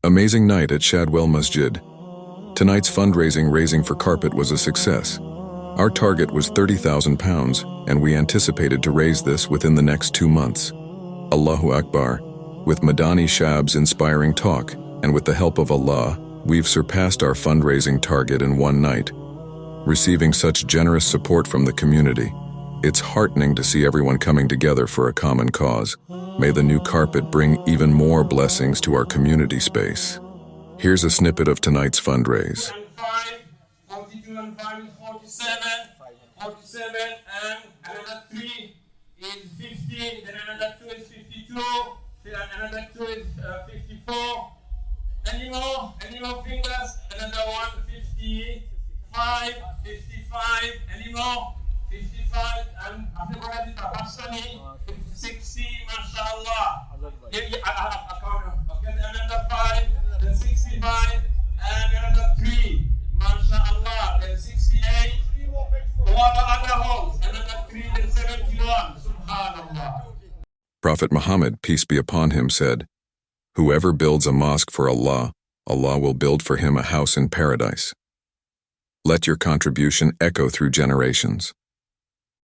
Amazing night at Shadwell Masjid. Tonight's fundraising raising for carpet was a success. Our target was £30,000, and we anticipated to raise this within the next 2 months. Allahu Akbar. With Madani Shab's inspiring talk, and with the help of Allah, we've surpassed our fundraising target in one night. Receiving such generous support from the community, it's heartening to see everyone coming together for a common cause. May the new carpet bring even more blessings to our community space. Here's a snippet of tonight's fundraise. 42 and 5 is 47, and another 3 is 50, then another 2 is 52, then another 2 is 54. Any more fingers? Another 1, 55, any more? 55, and after what is it? 60, mashallah. Okay, another 5, then 65, and another 3, mashallah, then 68. What other holes? Another 3, then 71, subhanallah. Prophet Muhammad, peace be upon him, said, "Whoever builds a mosque for Allah, Allah will build for him a house in paradise." Let your contribution echo through generations.